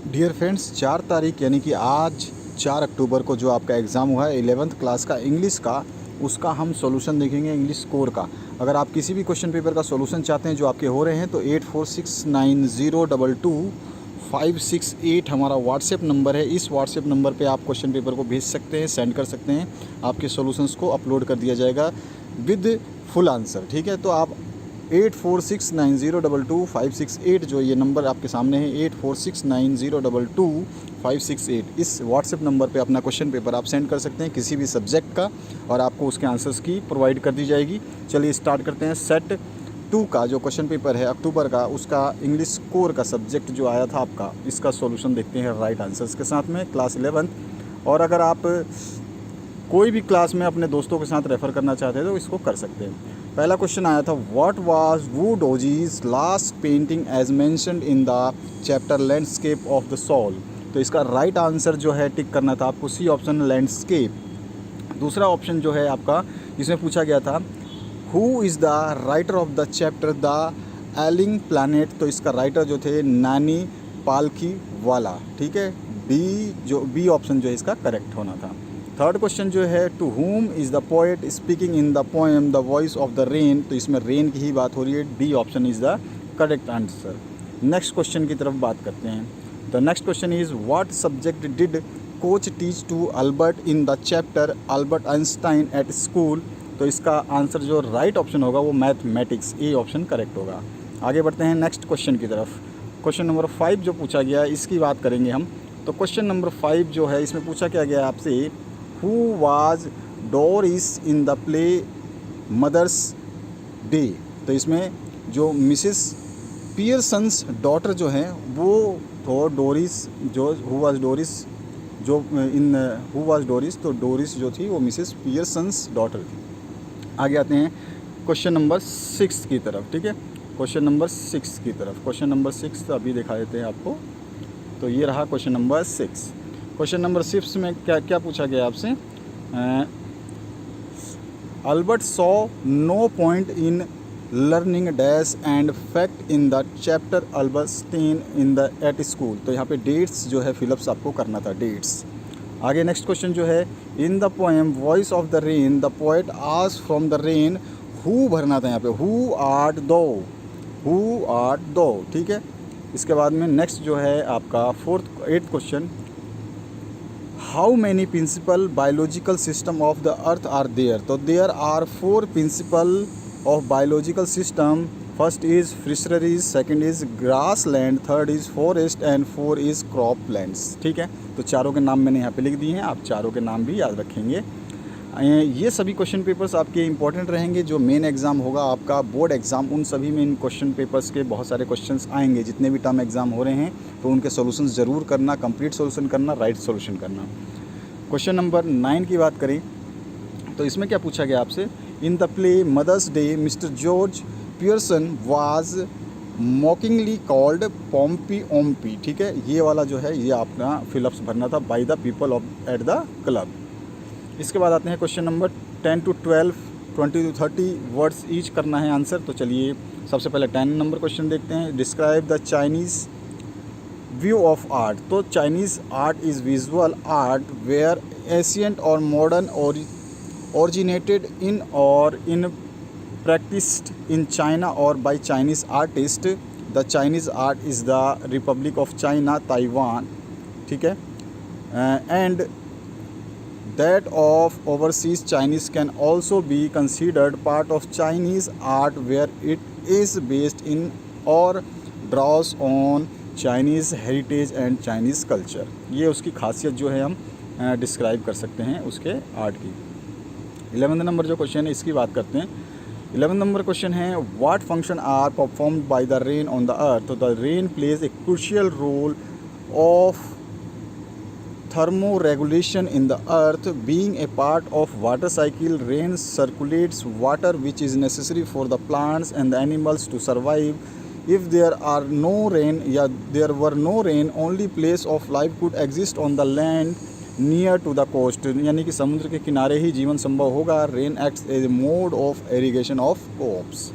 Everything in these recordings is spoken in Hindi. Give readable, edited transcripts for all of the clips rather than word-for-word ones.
डियर फ्रेंड्स, 4 तारीख यानी कि आज 4 अक्टूबर को जो आपका एग्ज़ाम हुआ है 11th क्लास का इंग्लिश का, उसका हम सॉल्यूशन देखेंगे इंग्लिश कोर का। अगर आप किसी भी क्वेश्चन पेपर का सॉल्यूशन चाहते हैं जो आपके हो रहे हैं तो 8469022568 हमारा व्हाट्सएप नंबर है। इस व्हाट्सएप नंबर पे आप क्वेश्चन पेपर को भेज सकते हैं, सेंड कर सकते हैं। आपके सॉल्यूशंस को अपलोड कर दिया जाएगा विद फुल आंसर। ठीक है, तो आप 8469022568 जो ये नंबर आपके सामने है 8469022568, इस व्हाट्सएप नंबर पे अपना क्वेश्चन पेपर आप सेंड कर सकते हैं किसी भी सब्जेक्ट का, और आपको उसके आंसर्स की प्रोवाइड कर दी जाएगी। चलिए स्टार्ट करते हैं। सेट 2 का जो क्वेश्चन पेपर है अक्टूबर का, उसका इंग्लिश कोर का सब्जेक्ट जो आया था आपका, इसका सॉल्यूशन देखते हैं राइट आंसर्स के साथ में, क्लास 11th। और अगर आप कोई भी क्लास में अपने दोस्तों के साथ रेफ़र करना चाहते हैं तो इसको कर सकते हैं। पहला क्वेश्चन आया था, what was Wu Daozi's last painting as mentioned in the chapter landscape of the soul. तो इसका राइट आंसर जो है टिक करना था आपको, सी ऑप्शन लैंडस्केप। दूसरा ऑप्शन जो है आपका, इसमें पूछा गया था who is the writer of the chapter the ailing planet. तो इसका राइटर जो थे नानी पालकी वाला। ठीक है, बी ऑप्शन जो है इसका करेक्ट होना था। थर्ड क्वेश्चन जो है, to whom is the poet speaking in the poem the voice of the rain. तो इसमें रेन की ही बात हो रही है, D option is the correct answer. Next question की तरफ बात करते हैं। The next question is, what subject did Koch teach to Albert in the chapter Albert Einstein at school. तो इसका आंसर जो राइट ऑप्शन होगा वो मैथमेटिक्स, ए ऑप्शन करेक्ट होगा। आगे बढ़ते हैं नेक्स्ट क्वेश्चन की तरफ। क्वेश्चन नंबर 5 जो पूछा गया है इसकी बात करेंगे हम। तो क्वेश्चन नंबर 5 जो है इसमें पूछा क्या गया है आपसे, who was Doris in the play mother's Day. तो इसमें जो मिसिस पियर्सन्स डॉटर जो हैं वो तो डोरिस, जो हु वाज डोरिस, जो इन हु वाज डोरिस, तो डोरिस जो थी वो मिसिस पियर्सन्स डॉटर थी। आगे आते हैं क्वेश्चन नंबर 6 की तरफ। ठीक है, क्वेश्चन नंबर 6 की तरफ। क्वेश्चन नंबर 6 अभी दिखा देते हैं आपको। तो ये रहा क्वेश्चन नंबर 6। क्वेश्चन नंबर 6 में क्या क्या पूछा गया आपसे, Albert saw no point in learning dates and fact in the chapter Albert Einstein in the at school. तो यहाँ पे डेट्स जो है फिलअप्स आपको करना था, डेट्स। आगे नेक्स्ट क्वेश्चन जो है, इन the poem voice of the rain the poet asked from the rain who भरना था यहाँ पे, हु आर्ट दो, हु आर्ट दो। ठीक है, इसके बाद में नेक्स्ट जो है आपका 8th question, how many principal biological system of the earth are there. तो there are 4 principal of biological system. First is fisheries, second is grassland, third is forest and 4 is croplands. ठीक है, तो चारों के नाम मैंने यहाँ पे लिख दिए हैं, आप चारों के नाम भी याद रखेंगे। ये सभी क्वेश्चन पेपर्स आपके इंपॉर्टेंट रहेंगे। जो मेन एग्ज़ाम होगा आपका बोर्ड एग्ज़ाम, उन सभी में इन क्वेश्चन पेपर्स के बहुत सारे क्वेश्चंस आएंगे। जितने भी टर्म एग्ज़ाम हो रहे हैं तो उनके सॉल्यूशंस ज़रूर करना, कंप्लीट सॉल्यूशन करना, राइट सॉल्यूशन करना। क्वेश्चन नंबर 9 की बात करें तो इसमें क्या पूछा गया आपसे, in the play mother's day mister George Pearson was mockingly called Pompey Ompey. ठीक है, ये वाला जो है ये आपका फिलअप्स भरना था, by the people of at the club. इसके बाद आते हैं question number 10 to 12, 20 to 30 words each करना है आंसर। तो चलिए सबसे पहले 10 नंबर क्वेश्चन देखते हैं। Describe the Chinese view of art. तो Chinese art is visual art where ancient और modern originated in or in practiced in China or by Chinese artists. The Chinese art is the Republic of China, Taiwan. ठीक है, and that of overseas Chinese can also be considered part of Chinese art where it is based in or draws on Chinese heritage and Chinese culture. ये उसकी खासियत जो है हम डिस्क्राइब कर सकते हैं उसके आर्ट की। 11th नंबर जो क्वेश्चन है इसकी बात करते हैं। 11th नंबर क्वेश्चन है, what function are performed by the rain on the earth. तो the rain plays a crucial role of thermoregulation in the earth. Being a part of water cycle, rain circulates water which is necessary for the plants and the animals to survive. If there are no rain, there were no rain, only place of life could exist on the land near to the coast. यानी कि समुद्र के किनारे ही जीवन संभव होगा। Rain acts as a mode of irrigation of crops.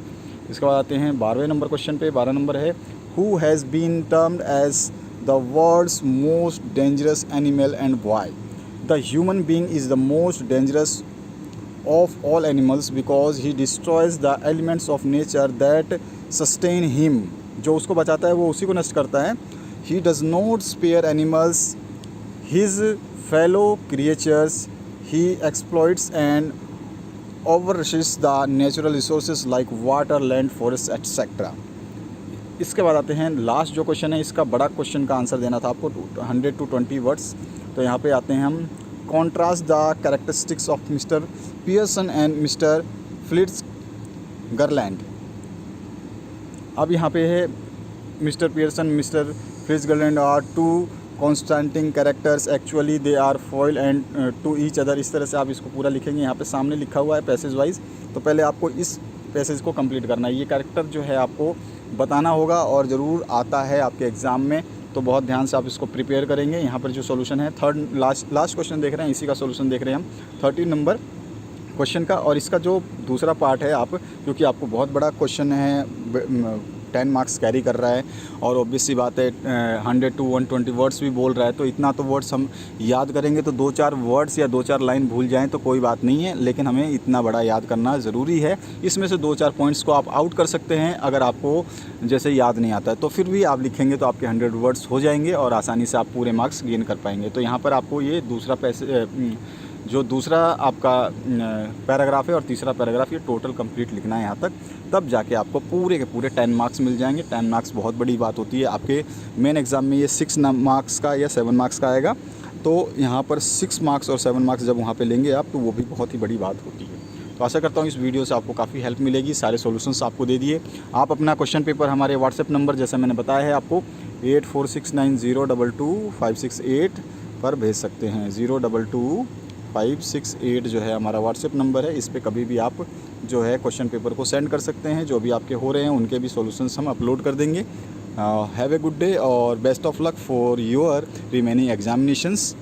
इसके बाद आते हैं 12वें नंबर क्वेश्चन पे। 12 नंबर है, who has been termed as the world's most dangerous animal and why? The human being is the most dangerous of all animals because he destroys the elements of nature that sustain him. जो उसको बचाता है वो उसी को नष्ट करता है. He does not spare animals, his fellow creatures. He exploits and overrushes the natural resources like water, land, forests, etc. इसके बाद आते हैं लास्ट जो क्वेश्चन है. इसका बड़ा क्वेश्चन का आंसर देना था आपको 100 to 20 वर्ड्स. तो यहाँ पे आते हैं हम. Contrast the characteristics of Mr. Pearson and Mr. Fitzgerald. अब यहाँ पे है mister Pearson, mister Fitzgerald are two contrasting characters, actually they are foil and to each other. इस तरह से आप इसको पूरा लिखेंगे. यहाँ पे सामने लिखा हुआ है पैसेज वाइज. तो पहले आपको इस पैसेज को कंप्लीट करना है. ये कैरेक्टर जो है आपको बताना होगा और ज़रूर आता है आपके एग्ज़ाम में. तो बहुत ध्यान से आप इसको प्रिपेयर करेंगे. यहाँ पर जो सॉल्यूशन है थर्ड लास्ट क्वेश्चन देख रहे हैं, इसी का सॉल्यूशन देख रहे हैं हम 13 नंबर क्वेश्चन का. और इसका जो दूसरा पार्ट है आप, क्योंकि आपको बहुत बड़ा क्वेश्चन है, 10 मार्क्स कैरी कर रहा है और ऑब्वियस सी बात है 100 to 120 वर्ड्स भी बोल रहा है. तो इतना तो वर्ड्स हम याद करेंगे तो 2-4 वर्ड्स या 2-4 लाइन भूल जाएं तो कोई बात नहीं है, लेकिन हमें इतना बड़ा याद करना ज़रूरी है. इसमें से 2-4 पॉइंट्स को आप आउट कर सकते हैं अगर आपको जैसे याद नहीं आता है. तो फिर भी आप लिखेंगे तो आपके 100 वर्ड्स हो जाएंगे और आसानी से आप पूरे मार्क्स गेन कर पाएंगे. तो यहाँ पर आपको ये जो दूसरा आपका पैराग्राफ है और तीसरा पैराग्राफ, ये टोटल कंप्लीट लिखना है यहाँ तक. तब जाके आपको पूरे के पूरे 10 मार्क्स मिल जाएंगे. 10 मार्क्स बहुत बड़ी बात होती है. आपके मेन एग्ज़ाम में ये 6 मार्क्स का या 7 मार्क्स का आएगा. तो यहाँ पर 6 मार्क्स और 7 मार्क्स जब वहाँ पे लेंगे आप, तो वो भी बहुत ही बड़ी बात होती है. तो आशा करता हूँ इस वीडियो से आपको काफ़ी हेल्प मिलेगी. सारे सॉल्यूशंस आपको दे दिए. आप अपना क्वेश्चन पेपर हमारे व्हाट्सएप नंबर, जैसे मैंने बताया है आपको, 8469022568 पर भेज सकते हैं. 022-568 जो है हमारा व्हाट्सएप नंबर है. इस पे कभी भी आप जो है क्वेश्चन पेपर को सेंड कर सकते हैं. जो भी आपके हो रहे हैं उनके भी सॉल्यूशंस हम अपलोड कर देंगे. हैव ए गुड डे और best of luck for your remaining examinations.